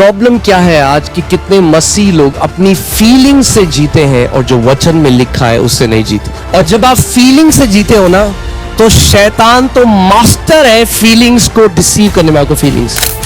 Problem क्या है आज कि कितने मसीह लोग अपनी फीलिंग से जीते हैं और जो वचन में लिखा है उससे नहीं जीते। और जब आप फीलिंग से जीते हो ना, तो शैतान तो मास्टर है फीलिंग्स को डिसीव करने में। आपको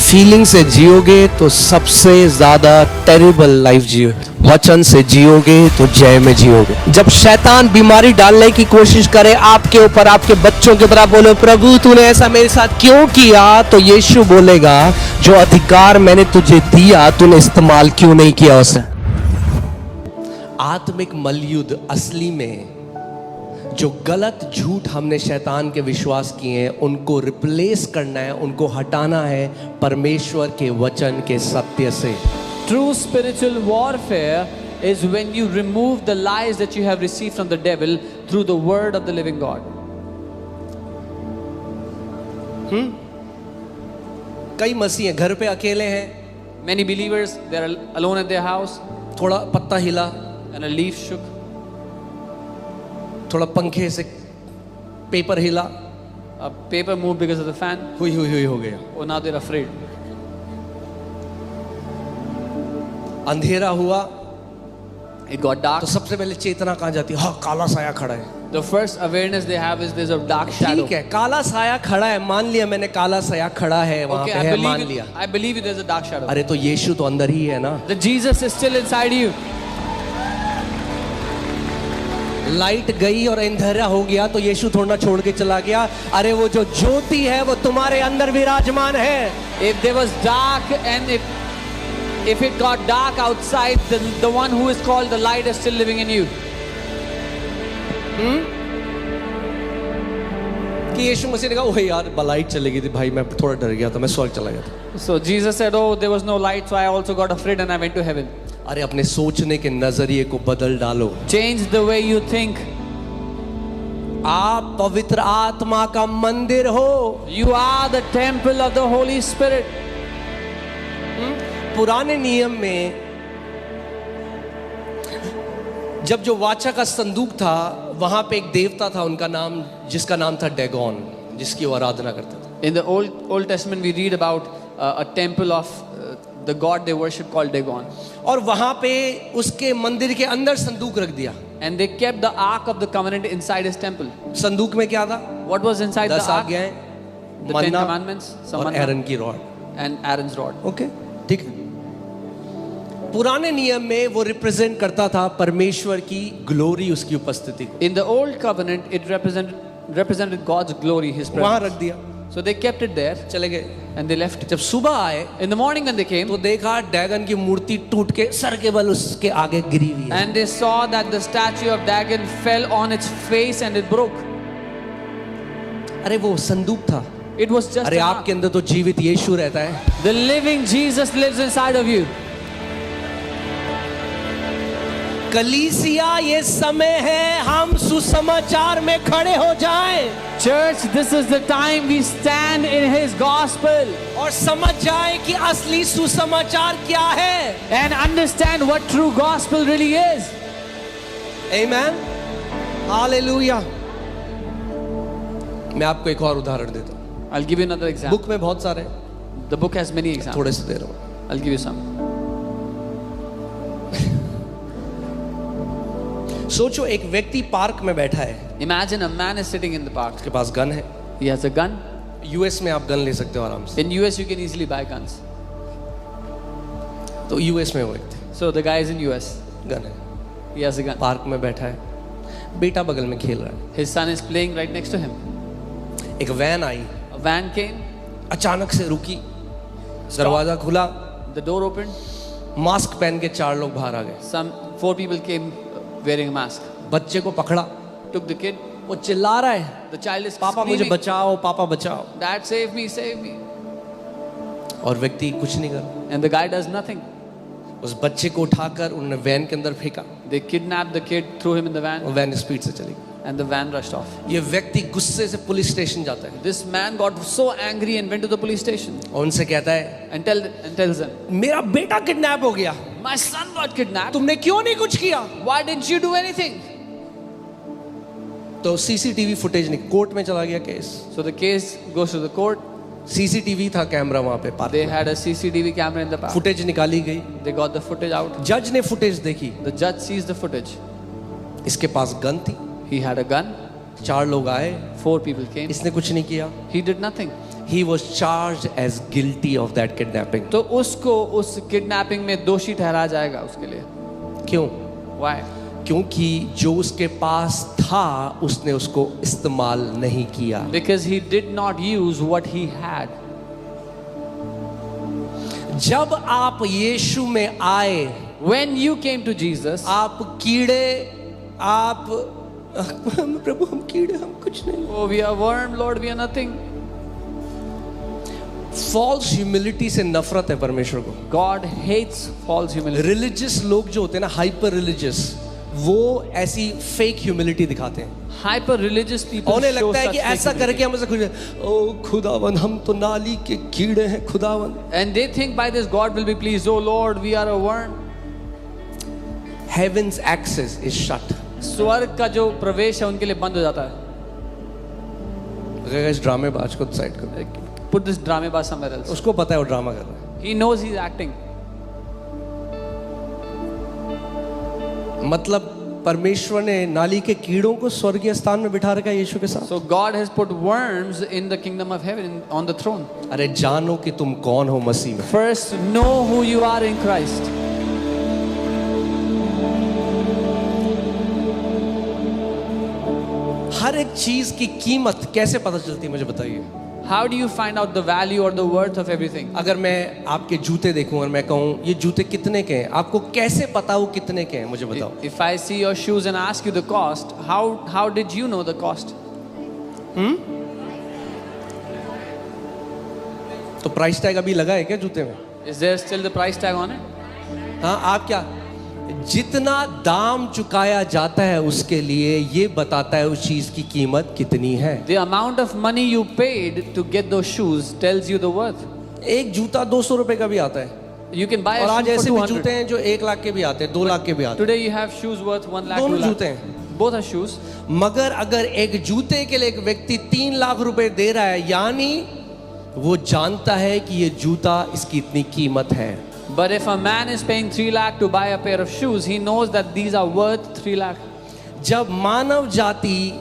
फीलिंग से जियोगे तो सबसे ज्यादा टेरिबल लाइफ जियो, वचन से जियोगे तो जय में जियोगे। जब शैतान बीमारी डालने की कोशिश करे आपके ऊपर, आपके बच्चों के ऊपर, आप बोलो प्रभु तूने ऐसा मेरे साथ क्यों किया, तो यीशु बोलेगा जो अधिकार मैंने तुझे दिया तूने इस्तेमाल क्यों नहीं किया उसे। आत्मिक मलयुद्ध असली में जो गलत झूठ हमने शैतान के विश्वास किए हैं उनको रिप्लेस करना है, उनको हटाना है परमेश्वर के वचन के सत्य से। True spiritual warfare is when you remove the lies that you have received from the devil through the word of the living God. कई मसीह घर पे अकेले हैं, Many believers, they are alone at their house थोड़ा पत्ता हिला, and a leaf shook, थोड़ा पंखे से पेपर हिला, a paper moved because of the fan. हुई हो गया। Oh, now they're afraid. अंधेरा हुआ It got dark. तो सबसे पहले चेतना कहाँ जाती है? हाँ, काला साया खड़ा है। The first awareness they have is there's a dark shadow. ठीक है, काला साया खड़ा है, मान लिया मैंने, काला साया खड़ा है वहां Okay, पे है, मान लिया। I believe you there's a dark shadow. अरे तो यीशु तो अंदर ही है ना। The Jesus is still inside you. Light गई और अंधेरा हो गया तो यीशु थोड़ा ना छोड़ के चला गया। अरे वो जो ज्योति है वो तुम्हारे अंदर विराजमान है। If there was dark and if it got dark outside, the one who is called the light is still living in you. कि यीशु मसीह ने कहा ओह यार लाइट चली गई थी भाई, मैं थोड़ा डर गया था, मैं स्वर्ग चला गया था। So Jesus said, oh, there was no light, so I also got afraid and I went to heaven. अरे अपने सोचने के नजरिए को बदल डालो। Change the way you think. आप पवित्र आत्मा का मंदिर हो। You are the temple of the Holy Spirit. पुराने नियम में जब जो वाचा का संदूक था वहां पे एक देवता था, उनका नाम, जिसका नाम था डेगोन, जिसकी वो आराधना करते थे। In the Old Testament we read about a temple of the god they worship called Dagon. और वहां पे उसके मंदिर के अंदर संदूक रख दिया। And they kept the ark of the covenant inside his temple. संदूक में क्या था? What was inside the 10 ark? आज्ञाएं, The Ten Manna Commandments, some और manna, एरन की rod. and Aaron's rod. Okay, ठीक है। पुराने नियम में वो रिप्रेजेंट करता था परमेश्वर की ग्लोरी, उसकी उपस्थिति। In the old covenant, it represented God's glory, His वहां presence. रख दिया, So they kept it there चले गए। and they left. जब सुबह आए In the morning when they came, तो देखा डैगन की मूर्ति टूट के सर के बल उसके आगे गिरी हुई है। and they saw that the statue of Dagon fell on its face and it broke. अरे वो संदूक था। It was just अरे an ark. आपके अंदर तो जीवित यीशु रहता है। The living Jesus lives inside of you. कलीसिया ये समय है हम सुसमाचार में खड़े हो जाएं Church, this is the time we stand in His gospel और समझ जाएं कि असली सुसमाचार क्या है। and understand what true gospel really is. Amen, hallelujah. मैं आपको एक और उदाहरण देता हूँ। I'll give you another example. Book में बहुत सारे हैं, The book has many examples. थोड़े से दे रहा हूँ। I'll give you some. सोचो एक व्यक्ति पार्क में बैठा है, Imagine a man is sitting in the park. उसके पास गन है। He has a gun. US में आप गन ले सकते हो आराम से। In US, you can easily buy guns. तो यूएस में वो व्यक्ति So the guy is in US. Gun है, He has a gun. Park में बैठा है, बेटा बगल में खेल रहा है। His son is playing right next to him. एक when I, A van came. अचानक से रुकी, दरवाजा खुला, The door opened. मास्क पहन के 4 लोग बाहर आ गए। 4 people came wearing a mask. बच्चे को पकड़ा, Took the kid. वो चिल्ला रहा है, The child is पापा मुझे screaming, बचाओ, पापा बचाओ। Dad, save me, save me. और व्यक्ति कुछ नहीं कर, And the guy does nothing. उस बच्चे को उठाकर उन्होंने वैन के अंदर फेंका, They kidnapped the kid, threw him in the van, और वैन स्पीड से चली गई। and the van rushed off. ये व्यक्ति गुस्से से पुलिस स्टेशन जाता है This man got so angry and went to the police station और उनसे कहता है and tells them, मेरा बेटा किडनैप हो गया, my son got kidnapped. तुमने क्यों नहीं कुछ किया? Why didn't you do anything? तो सीसीटीवी फुटेज नहीं, कोर्ट में चला गया case. So the case goes to the court. CCTV था कैमरा वहां पे पार्क They में। had a CCTV camera in the park. Footage निकाली गई, They got the footage out. जज ने फुटेज देखी, The judge sees the footage. इसके पास गन थी, He had a gun. 4 लोग आए, 4 people came. इसने कुछ नहीं किया। He did nothing. He was charged as guilty of that kidnapping. तो उसको उस किडनैपिंग में दोषी ठहराया जाएगा उसके लिए। क्यों? Why? क्योंकि जो उसके पास था उसने उसको इस्तेमाल नहीं किया। Because he did not use what he had. जब आप यीशु में आए, When you came to Jesus, आप कीड़े, आप प्रभु हम कीड़े, हम कुछ नहीं। oh, we are worm, Lord, we are nothing. False humility से नफरत है परमेश्वर को। God hates false humility. Religious लोग जो होते हैं ना, हाइपर रिलीजियस, वो ऐसी फेक ह्यूमिलिटी दिखाते हैं। Hyper religious people उन्हें show लगता है such कि fake ऐसा humility. करके हम ऐसे खुश हैं, ओ खुदावन हम तो नाली के कीड़े हैं खुदावन। And they think by this God will be pleased. Oh Lord, we are a worm. Heaven's access is shut. स्वर्ग का जो प्रवेश है उनके लिए बंद हो जाता है. अगर इस ड्रामेबाज को साइड करो, Put this dramebaz somewhere else. उसको पता है वो ड्रामा कर रहा है। He knows he's acting. मतलब परमेश्वर ने नाली के कीड़ों को स्वर्गीय स्थान में बिठा रखा है यीशु के साथ। So God has put worms in the kingdom of heaven on the throne. अरे जानो कि तुम कौन हो मसीह में। First, know who you are in Christ. हर एक चीज की कीमत कैसे पता चलती है मुझे बताइए। How do you find out the value or the worth of everything? अगर मैं आपके जूते देखूं और मैं कहूं ये जूते कितने के हैं, आपको कैसे पता वो कितने के हैं मुझे बताओ। If I see your shoes and ask you the cost, how did you know the cost? तो प्राइस टैग अभी लगा है क्या जूते में? Is there still the price tag on it? हाँ, आप क्या जितना दाम चुकाया जाता है उसके लिए ये बताता है उस चीज की कीमत कितनी है। The amount of money you paid to get those shoes tells you the worth. एक जूता 200 रुपए का भी आता है, You can buy और a आज shoe ऐसे for भी जूते 200. हैं जो 1 लाख के भी आते हैं, 2 लाख के भी आते Today you have shoes worth 1 lakh, दोनों 2 lakh. जूते हैं। Both are shoes. हैं। मगर अगर एक जूते के लिए एक व्यक्ति 3 लाख रुपए दे रहा है, यानी वो जानता है कि ये जूता इसकी इतनी कीमत है। But if a man is paying 3 lakh to buy a pair of shoes, he knows that these are worth 3 lakh. जब मानव जाति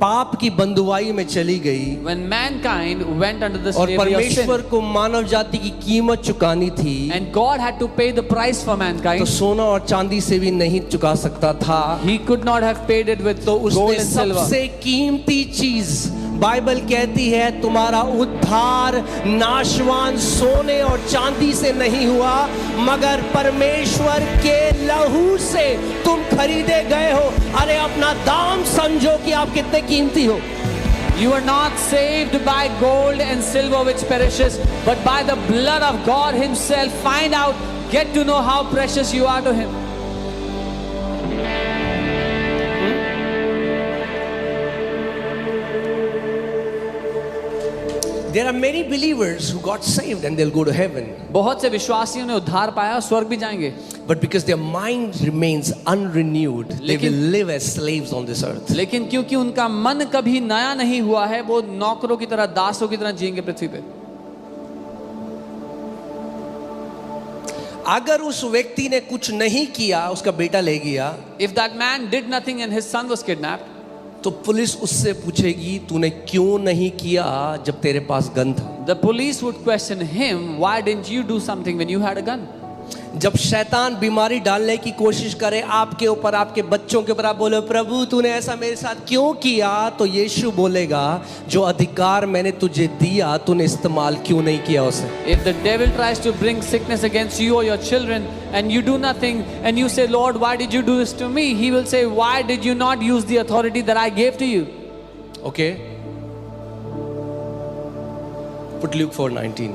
पाप की बंधुआई में चली गई When mankind went under the और slavery of परमेश्वर sin, को मानव जाति की कीमत चुकानी थी, and God had to pay the price for तो mankind, सोना और चांदी से भी नहीं चुका सकता था। he could not have paid it with तो gold उसने and silver. सबसे कीमती चीज, बाइबल कहती है तुम्हारा उद्धार नाशवान सोने और चांदी से नहीं हुआ, मगर परमेश्वर के लहू से तुम खरीदे गए हो। अरे अपना दाम समझो कि आप कितने कीमती हो। You are not saved by gold and silver which perishes, but by the blood of God himself. Find out, get to know how precious you are to him. There are many believers who got saved and they'll go to heaven, बहुत से विश्वासियों ने उद्धार पाया, स्वर्ग भी जाएंगे, but because their mind remains unrenewed, they will लेकिन- live as slaves on this earth. लेकिन क्योंकि उनका मन कभी नया नहीं हुआ है, वो नौकरों की तरह, दासों की तरह जिएंगे पृथ्वी पे। अगर उस व्यक्ति ने कुछ नहीं किया, उसका बेटा ले गया, If that man did nothing and his son was kidnapped, तो पुलिस उससे पूछेगी तूने क्यों नहीं किया जब तेरे पास गन था। the police would question him, why didn't you do something when you had a gun? जब शैतान बीमारी डालने की कोशिश करे आपके ऊपर, आपके बच्चों के ऊपर, आप बोले प्रभु तूने ऐसा मेरे साथ क्यों किया, तो यीशु बोलेगा जो अधिकार मैंने तुझे दिया तूने इस्तेमाल क्यों नहीं किया उसे। If the devil tries to bring sickness against you or your children and you do nothing and you say, Lord, why did you do this to me? He will say, why did you not use the authority that I gave to you? Okay? Put Luke 4:19.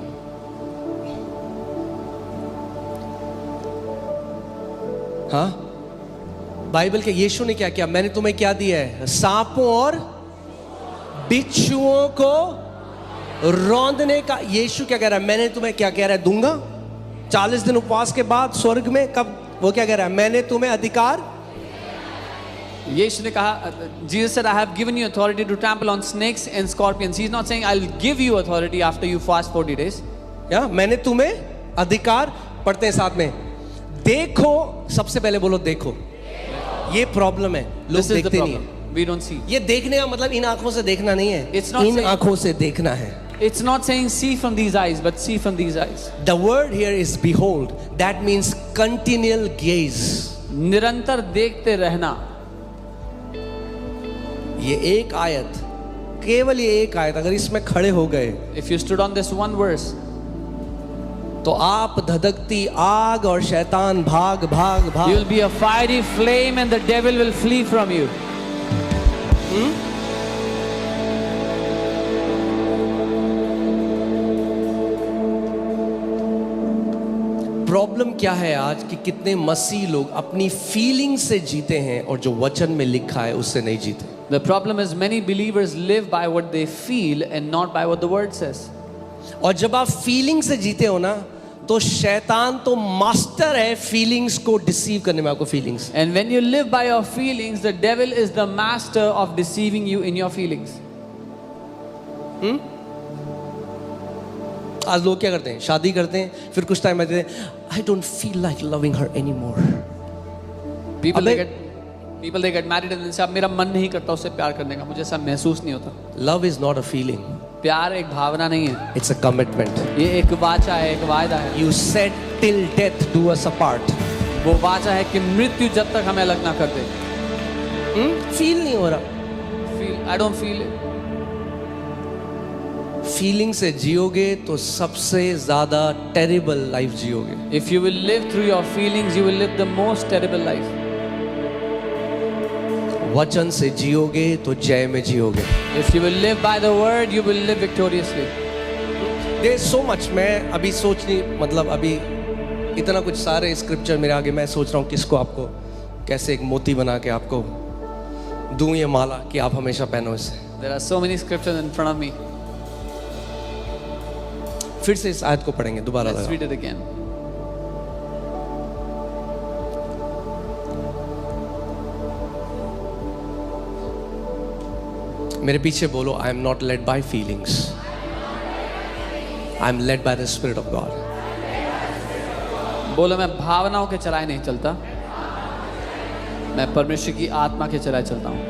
हाँ, Bible के यीशु ने क्या किया? मैंने तुम्हें क्या दिया है? सांपों और बिच्छुओं को रौंदने का। यीशु क्या कह रहा है? मैंने तुम्हें क्या कह रहा है? दूंगा। 40 दिन उपवास के बाद स्वर्ग में कब वो क्या कह रहा है? मैंने तुम्हें अधिकार। यीशु ने कहा, Jesus said, I have given you authority to trample on snakes and scorpions. He's not saying I'll give you authority after you fast 40 days. या मैंने तुम्हें अधिकार, पढ़ते हैं साथ में, देखो, सबसे पहले बोलो देखो। ये प्रॉब्लम है, लोग This is the देखते नहीं problem. है। We don't see. ये देखने का मतलब इन आंखों से देखना नहीं है, It's not इन saying- आंखों से देखना है। It's not saying see from these eyes, but see from these eyes. The word here is behold. That means continual gaze. निरंतर देखते रहना। ये एक आयत, केवल ये एक आयत अगर इसमें खड़े हो गए If you stood on this one verse, तो आप धधकती आग और शैतान भाग भाग you भाग। will be a fiery flame and the devil will flee from you. Problem क्या है आज कि कितने मसीह लोग अपनी फीलिंग से जीते हैं और जो वचन में लिखा है उससे नहीं जीते। The problem is many believers live by what they feel and not by what the word says. और जब आप फीलिंग से जीते हो ना, तो शैतान तो मास्टर है फीलिंग्स को डिसीव करने में, आपको feelings. And when you live by your feelings, the devil is the master of deceiving you in your feelings. आज लोग क्या करते हैं, शादी करते हैं, फिर कुछ टाइम बाद कहते हैं I don't feel like loving her any more. People they get married and then say, अब मेरा मन नहीं करता उससे प्यार करने का, मुझे ऐसा महसूस नहीं होता। Love is not a feeling, प्यार एक भावना नहीं है, इट्स अ कमिटमेंट। ये एक वाचा है, एक वायदा है। You said till death do us apart. वो वाचा है कि मृत्यु जब तक हमें अलग ना कर दे। फील नहीं हो रहा, I don't feel it. Feeling से जियोगे तो सबसे ज्यादा टेरिबल लाइफ जियोगे। If you will live through your feelings, you will live the most terrible life. वचन से जियोगे तो जय में जियोगे। If you will live by the word, you will live victoriously. There is so much, मैं अभी सोच नहीं, मतलब अभी इतना कुछ सारे स्क्रिप्चर मेरे आगे, मैं सोच रहा हूँ किसको आपको कैसे एक मोती बना के आपको दूं ये माला कि आप हमेशा पहनो इसे। There are so many scriptures in front of me. फिर से इस आयत को पढ़ेंगे दोबारा। Let's read it again. मेरे पीछे बोलो, I am not led by feelings, I am led by the spirit of God. बोलो, मैं भावनाओं के चलाए नहीं चलता, मैं परमेश्वर की आत्मा के चलाए चलता हूँ।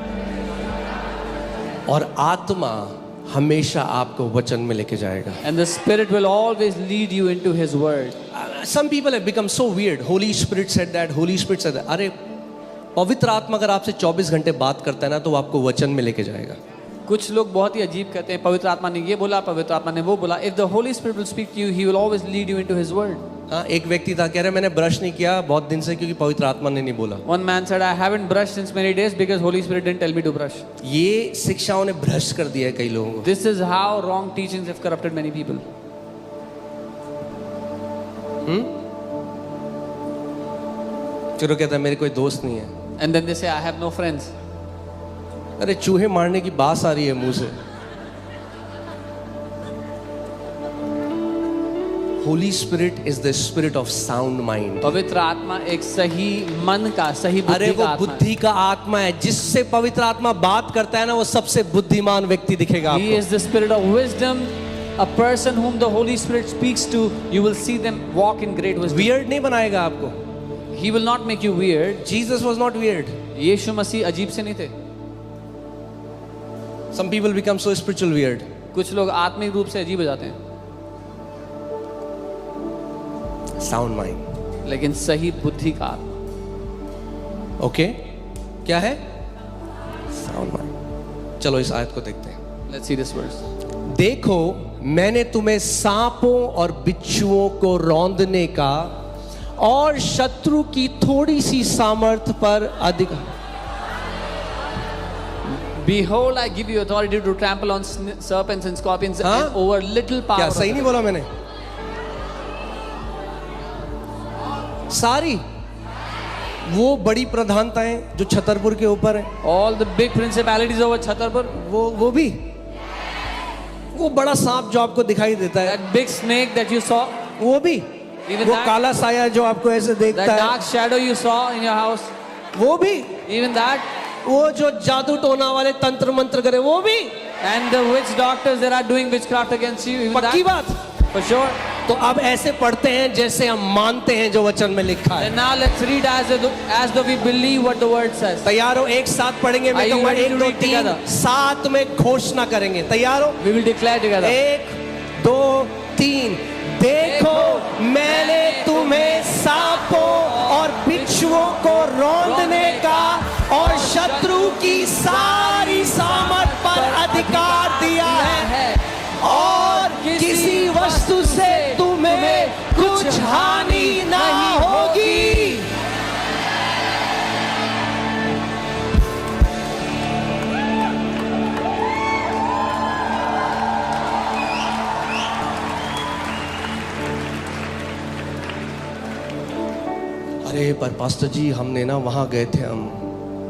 और आत्मा हमेशा आपको वचन में लेके जाएगा। And the Spirit will always lead you into His word. Some people have become so weird. Holy Spirit said that. Holy Spirit said that. अरे पवित्र आत्मा अगर आपसे 24 घंटे बात करता है ना, तो वो आपको वचन में लेके जाएगा। कुछ लोग बहुत ही अजीब कहते हैं, पवित्र आत्मा ने ये बोला, पवित्र आत्मा ने वो बोला। If the Holy Spirit will speak to you, He will always lead you into His word. हाँ, एक व्यक्ति था, कह रहे मैंने ब्रश नहीं किया बहुत दिन से क्योंकि पवित्र आत्मा ने नहीं बोला। One man said, I haven't brushed since many days because Holy Spirit didn't tell me to brush. ये शिक्षाओं ने भ्रष्ट कर दिया है कई लोगों को। This is how wrong teachings have corrupted many people. फिर वो कहता है मेरे कोई दोस्त नहीं है। And then they say, I have no friends. अरे चूहे मारने की बात आ रही है मुंह से। Holy Spirit is the spirit of sound mind. पवित्र आत्मा एक सही मन का, सही अरे बुद्धि वो का आत्मा है। बुद्धि का आत्मा है, जिससे पवित्र आत्मा बात करता है ना, वो सबसे बुद्धिमान व्यक्ति दिखेगा He आपको। is the spirit of wisdom. A person whom the Holy Spirit speaks to, you will see them walk in great wisdom. Weird नहीं बनाएगा आपको। He will not make you weird. Jesus was not weird. यीशु मसीह अजीब से नहीं थे। Some people become so spiritual weird. कुछ लोग आत्मिक रूप से अजीब हो जाते हैं, Sound mind. लेकिन सही बुद्धि का आत्मा। ओके, क्या है? Sound mind. चलो इस आयत को देखते हैं। Let's see this verse. देखो मैंने तुम्हें सांपों और बिच्छुओं को रौंदने का और शत्रु की थोड़ी सी सामर्थ पर अधिक। Behold, I give you authority to trample on serpents and scorpions हाँ? and over little power. क्या सही नहीं बोला मैंने? सारी वो बड़ी प्रधानताएं जो छतरपुर के ऊपर है, All the big principalities over Chhatarpur, वो भी, वो बड़ा सांप जो आपको दिखाई देता है, that big snake that you saw, वो भी, Even वो that- काला साया जो आपको ऐसे that देखता है, dark shadow you saw in your house, वो भी, even that, वो जो जादू टोना वाले तंत्र मंत्र करे वो भी। And the witch doctors that are doing witchcraft against you, even पक्की that, बात। for sure. तो अब ऐसे पढ़ते हैं जैसे हम मानते हैं जो वचन में लिखा है। And now let's read as though we believe what the word says. तैयार हो? एक साथ पढ़ेंगे। मैं Are you कहूँगा ready to 1 2 read 3 together? साथ में घोषणा करेंगे। तैयार हो? We will declare together. 1 2 3 देखो मैंने तुम्हें सांपों और बिच्छुओं को रौंदने का और शत्रु की सारी सामर्थ पर अधिकार दिया है और किसी वस्तु से तुम्हें कुछ हानि ना होगी। अरे पर पास्टर जी हमने ना वहां गए थे, हम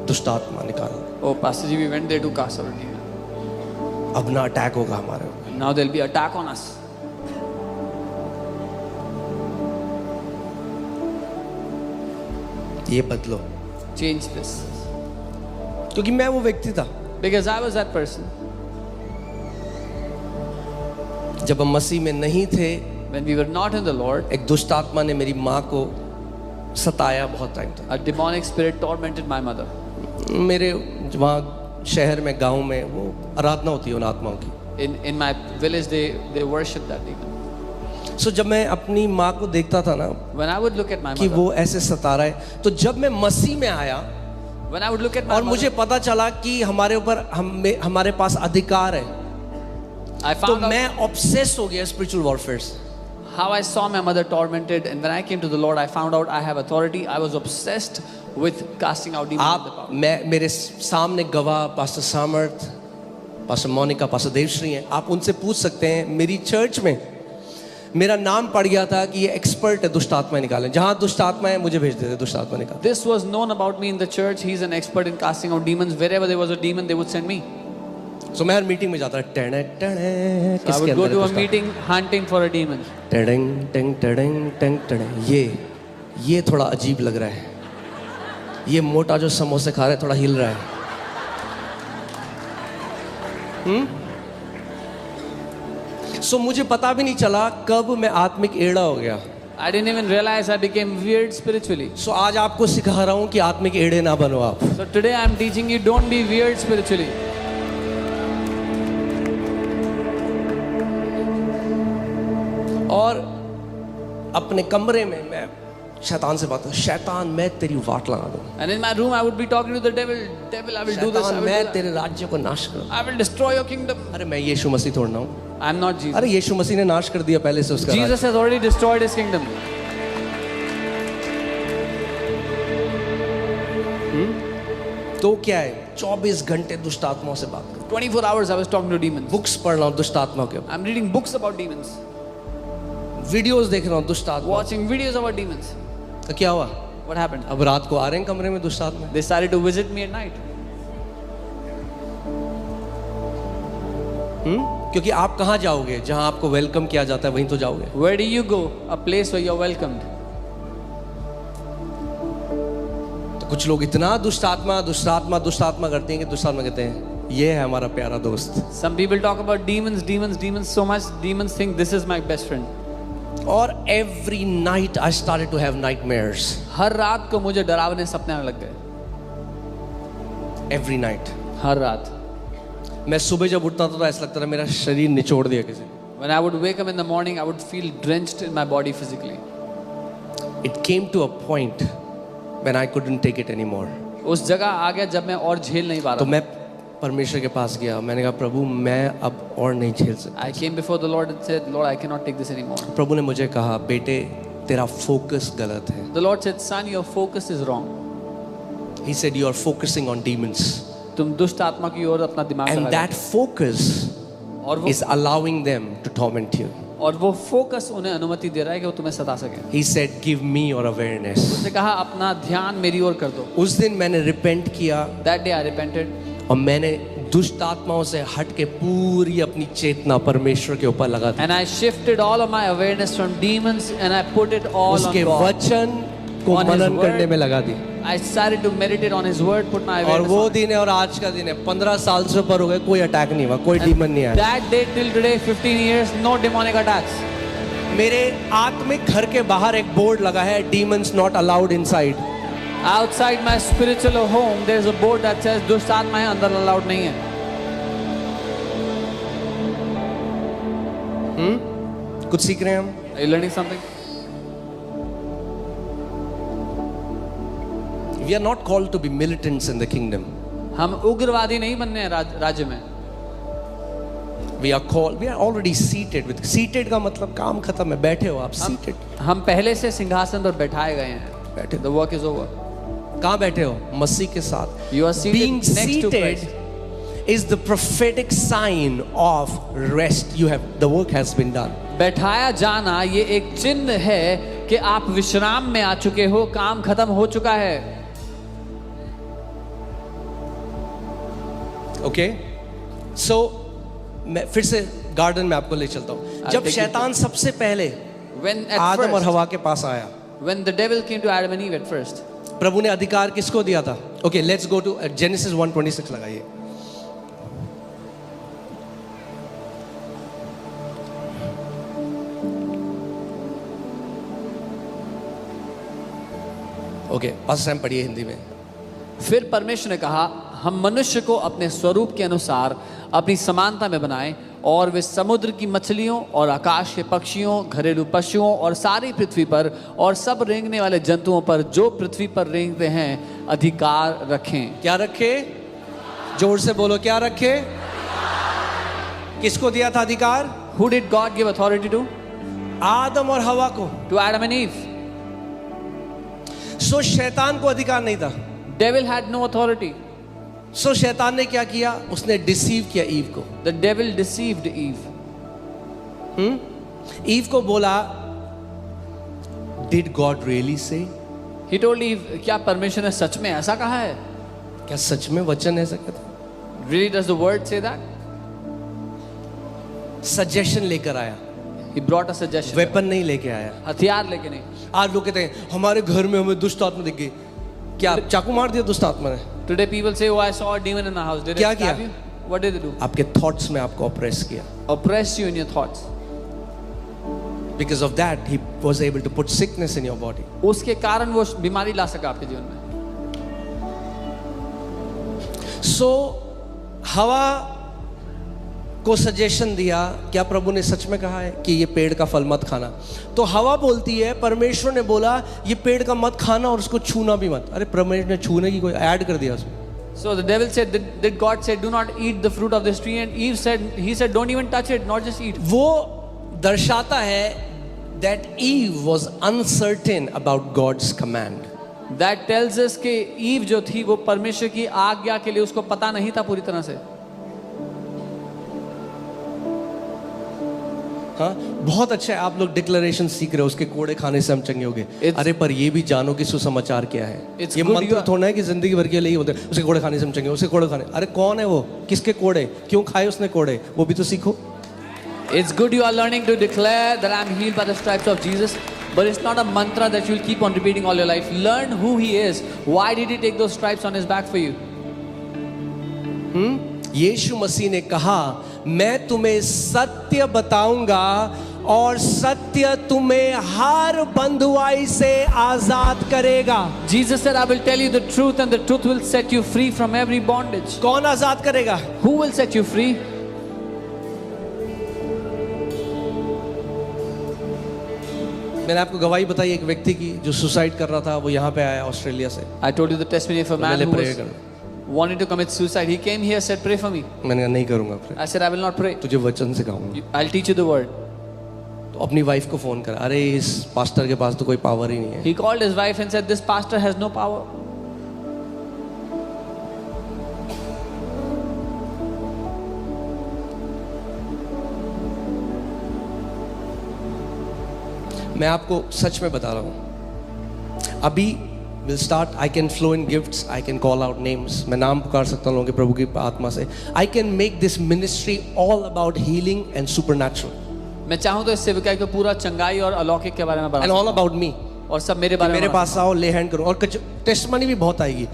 दुष्ट आत्मा निकालने। Oh, Pastor Ji, we went there to cast out demons. अब ना अटैक होगा हमारे ऊपर। Now there'll be attack on us. ये बदलो, Change this. क्योंकि मैं वो व्यक्ति था। Because I was that person. जब हम मसीह में नहीं थे, When we were not in the Lord, एक दुष्ट आत्मा ने मेरी माँ को सताया बहुत टाइम तक। a demonic spirit tormented my mother. मेरे वहाँ शहर में, गांव में वो आराधना होती है उन आत्माओं की। In my village, they worship that demon. सो जब मैं अपनी माँ को देखता था ना When I would look at my कि mother, वो ऐसे सता रहा है, तो जब मैं मसीह में आया when I would look at my और मुझे mother, पता चला कि हमारे ऊपर हमारे पास अधिकार है, I तो found out मैं ऑब्सेस हो गया स्पिरिचुअल वॉरफेयर से। how I saw my mother tormented, and when I came to the Lord, I found out I have authority. I was obsessed with casting out demons. with the आप power. मेरे सामने गवाह pastor सामर्थ, pastor Monika, pastor Devshri हैं, आप उनसे पूछ सकते हैं। मेरी चर्च में मेरा नाम पड़ गया था कि ये एक्सपर्ट है दुष्ट आत्मा निकालने। जहाँ दुष्ट आत्मा है मुझे भेज देते दुष्ट आत्मा निकाल। This was known about me in the church. He's an expert in casting out demons. Wherever there was a demon, they would send me. सो मैं हर मीटिंग में जाता टेढ़े टेढ़े So I would go to a meeting hunting for a demon. टेढ़ेंग टेंग टेढ़ेंग टेंग टेढ़े। ये थोड़ा अजीब लग रहा है, ये मोटा जो समोसे खा रहा है थोड़ा हिल रहा है। सो मुझे पता भी नहीं चला कब मैं आत्मिक एड़ा हो गया। I didn't even realize I became weird spiritually. सो आज आपको सिखा रहा हूं कि आत्मिक एड़े ना बनो आप। So today I'm teaching you, don't be weird spiritually. और अपने कमरे में मैं शैतान से बात, शैतान मैं तेरी वाट लगा दूं, And in my room I would be talking to the devil. Devil, I will do this. I शैतान will, मैं do that. तेरे राज्य को नाश कर। I will destroy your kingdom. अरे मैं यीशु मसीह तोड़ना हूं। I'm not Jesus. अरे यीशु मसीह ने नाश कर दिया पहले से उसका राज्य। Jesus has already destroyed his kingdom. तो क्या है, 24 घंटे दुष्ट आत्माओं से बात करो। 24 hours I was talking to demons. Books पढ़ रहा हूँ दुष्ट आत्माओं के, I'm reading books about demons. Videos देख रहा हूँ दुष्ट आत्मा। Watching videos about demons. तो क्या हुआ, What happened? अब रात को आ रहे हैं कमरे में दुष्ट आत्मा। They started to visit me at night. क्योंकि आप कहाँ जाओगे, जहाँ आपको वेलकम किया जाता है वहीं तो जाओगे। Where do you go? A place where you're welcomed. तो कुछ लोग इतना दुष्ट आत्मा दुष्ट आत्मा दुष्ट आत्मा करते हैं कि दुष्ट आत्मा कहते हैं ये है हमारा प्यारा दोस्त। Some people talk about demons, demons, demons so much. Demons think this is my best friend. और every night I started to have nightmares. हर रात को मुझे डरावने सपने आने लग गए। एवरी नाइट, हर रात। मैं सुबह जब उठता था तो ऐसा लगता था मेरा शरीर निचोड़ दिया किसी। When I would wake up in the morning, I would feel drenched in my body physically. It came to a point when I couldn't take it anymore. उस जगह आ गया जब मैं और झेल नहीं पा तो रहा। मैं परमेश्वर के पास गया, मैंने कहा प्रभु मैं अब और नहीं झेल सकता। I came before the Lord and said, Lord, I cannot take this anymore. प्रभु ने मुझे कहा बेटे तेरा फोकस गलत है। The Lord said, son, your focus is wrong. He said you are focusing on demons तुम दुष्ट आत्मा की ओर अपना दिमाग and लगा that focus और वो is allowing them to torment you. और वो फोकस उन्हें अनुमति दे रहा है कि वो तुम्हें सता सके। He said give me your awareness. उसने कहा अपना ध्यान मेरी ओर कर दो। उस दिन मैंने रिपेंट किया That day I repented. और मैंने दुष्ट आत्माओं से हट के पूरी अपनी चेतना परमेश्वर के ऊपर लगा दी। And I shifted all of my awareness from demons and I put it all on उसके God. वचन को On His मनन word. करने में लगा दी। I decided to meditate on His word, put my और awareness वो on it. दिन है और आज का दिन है, 15 साल से ऊपर हो गए, कोई अटैक नहीं हुआ, कोई डीमन नहीं आया। That day till today, 15 years, no demonic attacks. मेरे आत्मिक घर के बाहर एक बोर्ड लगा है, demons not allowed inside. Outside my spiritual home, there is a board that says दुष्ट आत्माएं अंदर अलाउड नहीं है। कुछ सीख रहे हैं हम? Are you learning something? We are not called to be militants in the kingdom. हम उग्रवादी नहीं बनने हैं राज्य में। We are called, we are already seated with, seated का मतलब काम खत्म है, बैठे हो आप, seated, हम पहले से सिंहासन पर बैठाए गए हैं। बैठे। The work is over. कहाँ बैठे हो? मसीह के साथ। You are seated Being next to seated Christ. is the prophetic sign of rest. You have, the work has been done. बैठाया जाना ये एक चिन्ह है कि आप विश्राम में आ चुके हो, काम खत्म हो चुका है। ओके, सो मैं फिर से गार्डन में आपको ले चलता हूँ। जब शैतान सबसे पहले When at आदम और first, हवा के पास आया, when the devil came to Adam and Eve at first, प्रभु ने अधिकार किसको दिया था? Okay, let's go to Genesis 1:26 लगाइए। ओके, पास्टर सैम पढ़िए हिंदी में। फिर परमेश्वर ने कहा, हम मनुष्य को अपने स्वरूप के अनुसार अपनी समानता में बनाएं और वे समुद्र की मछलियों और आकाश के पक्षियों, घरेलू पशुओं और सारी पृथ्वी पर और सब रेंगने वाले जंतुओं पर जो पृथ्वी पर रेंगते हैं अधिकार रखें। क्या रखे? जोर से बोलो, क्या रखे? किसको दिया था अधिकार? Who did God give authority to? आदम और हवा को। To Adam and Eve. सो शैतान को अधिकार नहीं था। Devil had no authority. सो शैतान ने क्या किया? उसने डिसीव किया ईव को। The devil deceived Eve. Eve को बोला, did God really say? He told Eve, क्या परमेश्वर ने सच में ऐसा कहा है? क्या सच में वचन ऐसा कहता? Really does the word say that? Suggestion लेकर आया, He brought a suggestion. Weapon नहीं लेके आया। हथियार लेके नहीं। आज लोग कहते हैं हमारे घर में हमें दुष्ट आत्मा दिख गई। क्या चाकू मार दिया दुष्ट आत्मा ने? Today people say, oh, I saw a demon in my house. Did क्या it stab किया? you? What did they do? आपके थॉट्स में आपको ऑप्रेस किया। Oppress you in your thoughts. Because of that, he was able to put sickness in your body. उसके कारण वो बीमारी ला सका आपके जीवन में। So, हवा को सजेशन दिया, क्या प्रभु ने सच में कहा है कि ये पेड़ का फल मत खाना? तो हवा बोलती है, परमेश्वर ने बोला ये पेड़ का मत खाना और उसको छूना भी मत। अरे परमेश्वर ने छूने की कोई ऐड कर दिया उसमें। So the devil said, did God say, do not eat the fruit of this tree? And Eve said, he said, don't even touch it, not just eat. वो दर्शाता है that Eve was uncertain about God's command. That tells us कि ewe जो थी वो परमेश्वर की आज्ञा के लिए उसको पता नहीं था पूरी तरह से। हाँ, बहुत अच्छा है, आप लोग डिक्लेरेशन सीख रहे हो, उसके कोड़े खाने से हम चंगे होंगे। अरे पर ये भी जानो कि सुसमाचार क्या है। It's ये good मंत्र you are- थोड़ा है कि जिंदगी भर के लिए ही होते हैं, उसके कोड़े खाने से हम चंगे, उसके कोड़े खाने। अरे कौन है वो? किसके कोड़े? क्यों खाए उसने कोड़े? वो भी तो सीखो। It's good you are learning to declare that I'm healed by the stripes of Jesus, but it's not a mantra that you'll keep on repeating all your life. Learn who He is. Why did He take those stripes on His back for you? यीशु मसीह ने कहा, मैं तुम्हें सत्य बताऊंगा और सत्य तुम्हें हर बंधुआई से आजाद करेगा। Jesus said, I will tell you the truth and the truth will set you free from every bondage. कौन आजाद करेगा? Who will set you free? मैंने आपको गवाही बताई एक व्यक्ति की जो सुसाइड कर रहा था, वो यहाँ पे आया ऑस्ट्रेलिया से। I told you the testimony of a man मैंने who प्रे was करना, wanting to commit suicide. He came here, said, pray for me. मैंने कहा नहीं करूँगा pray, I said, I will not pray. तुझे वचन सिखाऊंगा। I'll teach you the word. तो अपनी वाइफ को फोन करा, अरे इस पास्टर के पास तो कोई पावर ही नहीं है। He called his wife and said, this pastor has no power. मैं आपको सच में बता रहा हूँ, अभी will start, I can flow in gifts, I can call out names, मैं नाम पुकार सकता हूँ लोगों के प्रभु की आत्मा से। I can make this ministry all about healing and supernatural मैं चाहूँ तो इस सेविकाई को पूरा चंगाई और अलौकिक के बारे में एंड बता ऑल अबाउट मी। और सब मेरे कि बारे में मेरे पास आओ, ले हैंड करो, और टेस्टमनी भी बहुत आएगी,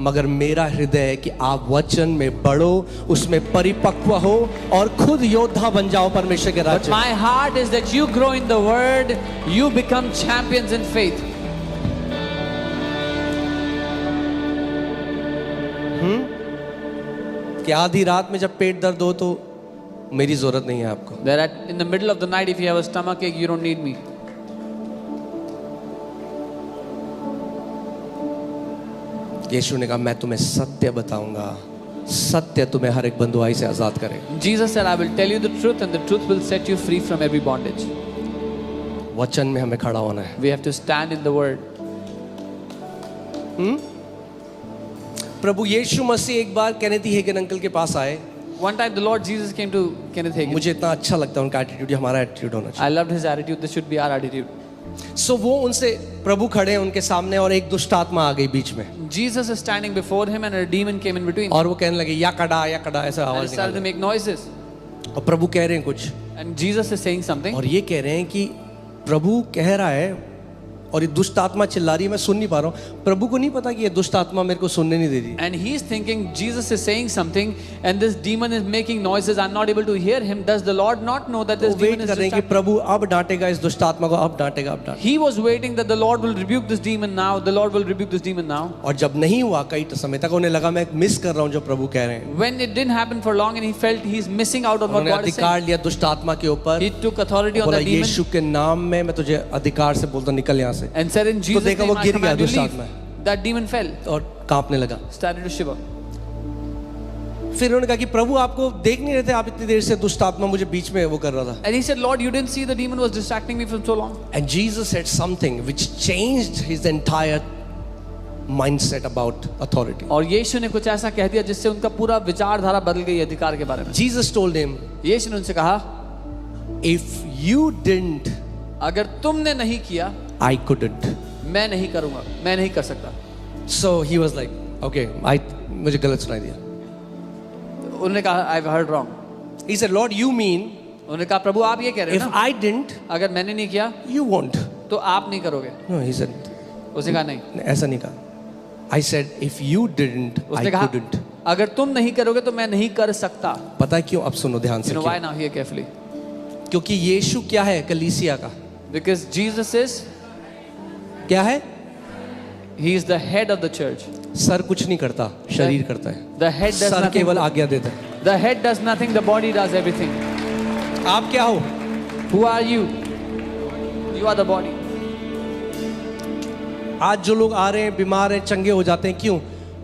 मगर मेरा हृदय है कि आप वचन में बढ़ो, उसमें परिपक्व हो और खुद योद्धा बन जाओ परमेश्वर के But राज्य। my heart is that you grow in the word, you become champions in faith. कि आधी रात में जब पेट दर्द हो तो मेरी जरूरत नहीं है आपको। That in the middle of the night, if you have a stomach ache, you don't need me. यीशु ने कहा मैं तुम्हें सत्य बताऊंगा, सत्य तुम्हें हर एक बंधुआई से आजाद करेगा। Jesus said, I will tell you the truth, and the truth will set you free from every bondage. वचन में हमें खड़ा होना है। We have to stand in the word. प्रभु यीशु मसीह एक बार केनेथी हेगन अंकल के पास आए। One time, the Lord Jesus came to Kenneth Hagin. मुझे इतना अच्छा लगता है उनका एटीट्यूड, हमारा एटीट्यूड होना चाहिए। I loved his attitude. This should be our attitude. सो वो उनसे, प्रभु खड़े हैं उनके सामने और एक दुष्ट आत्मा आ गई बीच में, Jesus is standing before him, and a demon came in between. और वो कहने लगे या कड़ा ऐसा And he आवाज started to निकाल, make noises. और प्रभु कह रहे हैं कुछ, And Jesus is saying something. और ये कह रहे हैं कि प्रभु कह रहा है और ये दुष्ट आत्मा चिल्ला रही है, मैं सुन नहीं पा रहा हूँ। प्रभु को नहीं पता कि ये दुष्ट आत्मा मेरे को सुनने नहीं दे रही। And he's thinking Jesus is saying something, and this demon is making noises. I'm not able to hear him. Does the Lord not know that this वो demon वेट is कर रहे हैं कि distracting? प्रभु अब डांटेगा इस दुष्ट आत्मा को, अब डांटेगा, अब डांटेगा। He was waiting that the Lord will rebuke this demon now. The Lord will rebuke this demon now. और जब नहीं हुआ कई समय तक उन्हें लगा मैं मिस कर रहा हूँ जो प्रभु कह रहे हैं। When it didn't happen for long, and he felt he's missing out on what उन्होंने God is अधिकार saying, लिया दुष्ट आत्मा के ऊपर, he took authority on बोला the demon यीशु के नाम में मैं तुझे अधिकार से बोलता, निकल यहाँ से। and said, "In Jesus' देखा name, वो I गिर गया command you दुष्ट leave." आत्मा। That demon fell, और कांपने लगा। started to shiver. फिर उन्होंने कहा कि प्रभु आपको देख नहीं रहे थे, आप इतनी देर से दुष्ट आत्मा मुझे बीच में वो कर रहा था। And he said, "Lord, you didn't see the demon was distracting me from so long." And Jesus said something which changed his entire mindset about authority. और यीशु ने कुछ ऐसा कह दिया जिससे उनका पूरा विचारधारा बदल गई अधिकार के बारे में। Jesus told him, यीशु ने उनसे कहा, if you didn't, अगर तुमने नहीं किया, I couldn't. मैं नहीं करूंगा, मैं नहीं कर सकता। So he was like, okay, मुझे गलत सुनाई दिया। उन्होंने कहा, I've heard wrong. He said, Lord, you mean उन्होंने कहा, प्रभु आप ये कह रहे if हैं ना, I didn't, अगर मैंने नहीं किया you won't. तो आप नहीं करोगे। No, he said, उसने कहा नहीं। ऐसा नहीं कहा। I said, if you didn't, I उसने कहा, couldn't. अगर तुम नहीं करोगे तो मैं नहीं कर सकता। पता है क्यों? अब सुनो ध्यान से You know क्यों? why now? Hear carefully. क्योंकि यीशु क्या है? कलीसिया का Because Jesus is, क्या है? he is the head of the church. Sir कुछ नहीं करता, शरीर करता है। The head does sir nothing. केवल आज्ञा देता है। The head does nothing. The body does everything. आप क्या हो? Who are you? You are the body. आज जो लोग आ रहे हैं बीमार हैं, चंगे हो जाते हैं, क्यों?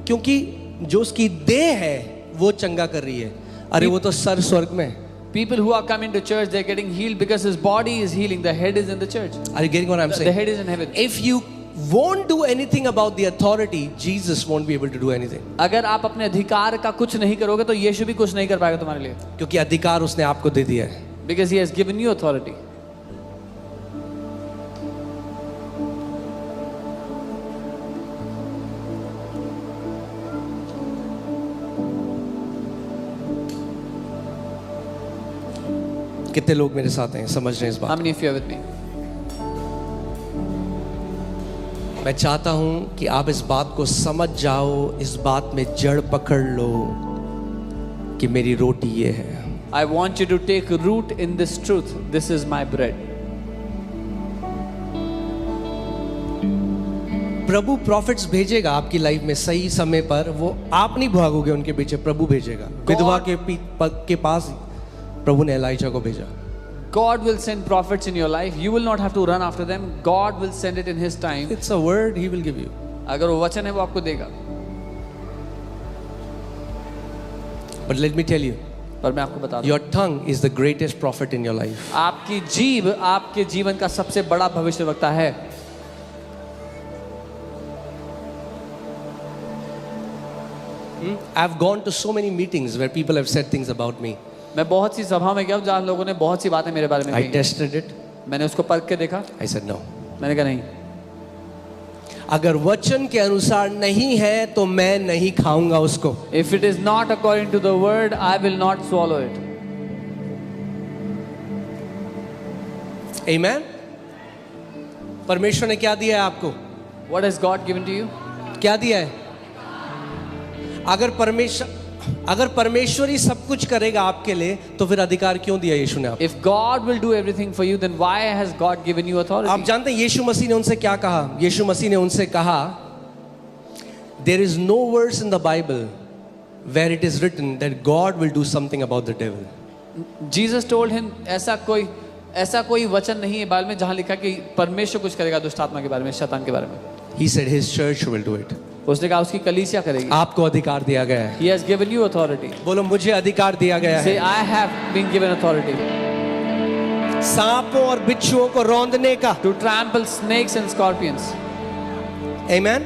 क्योंकि जो उसकी देह है वो चंगा कर रही है। अरे वो तो सर स्वर्ग में है। People who are coming to church, they're getting healed because his body is healing. The head is in the church. Are you getting what I'm The saying? head is in heaven. If you won't do anything about the authority, Jesus won't be able to do anything. अगर आप अपने अधिकार का कुछ नहीं करोगे तो यीशु भी कुछ नहीं कर पाएगा तुम्हारे लिए। क्योंकि अधिकार उसने आपको दे दिया है। Because he has given you authority. कितने लोग मेरे साथ हैं, समझ रहे हैं इस How बात? many of you are with me? मैं चाहता हूं कि आप इस बात को समझ जाओ, इस बात में जड़ पकड़ लो कि मेरी रोटी ये है। I want you to take root in this truth. This is my bread. Prabhu profits भेजेगा आपकी लाइफ में सही समय पर, वो आप नहीं भागोगे उनके पीछे, प्रभु भेजेगा। विधवा के पास प्रभु ने एलाइजा को भेजा। God will send prophets in your life. You will not have to run after them. God will send it in His time. It's a word he will give you. अगर वो वचन है वो आपको देगा। But let me tell you, पर मैं आपको बता दूं, your tongue is the greatest prophet in your life. आपकी जीभ आपके जीवन का सबसे बड़ा भविष्यवक्ता है। I've gone to so many meetings where people have said things about me. मैं बहुत सी सभा में गया हूं जहाँ लोगों ने बहुत सी बातें मेरे बारे में I कही। tested it. मैंने उसको परख के देखा। I said no. मैंने कहा नहीं, अगर वचन के अनुसार नहीं है तो मैं नहीं खाऊंगा उसको। if it is not according to the word, I will not swallow it. Amen. परमेश्वर ने क्या दिया है आपको? What has God given to you? क्या दिया है? अगर परमेश्वर ही सब कुछ करेगा आपके लिए, तो फिर अधिकार क्यों दिया यीशु ने आपको? If God will do everything for you, then why has God given you authority? आप जानते हैं यीशु मसीह ने उनसे क्या कहा? यीशु मसीह ने उनसे कहा, there is no verse in the Bible where it is written that God will do something about the devil. Jesus told him, ऐसा कोई वचन नहीं है बाइबल में जहां लिखा कि परमेश्वर कुछ करेगा दुष्ट आत्मा के बारे में, शैतान के बारे में. He said his church will do it. उसने कहा उसकी कलीसिया करेगी. आपको अधिकार दिया गया है. He has given you authority. बोलो, मुझे अधिकार दिया गया Say, है I have been given authority सांपों और बिच्छुओं को रौंदने का. to trample snakes and scorpions. Amen.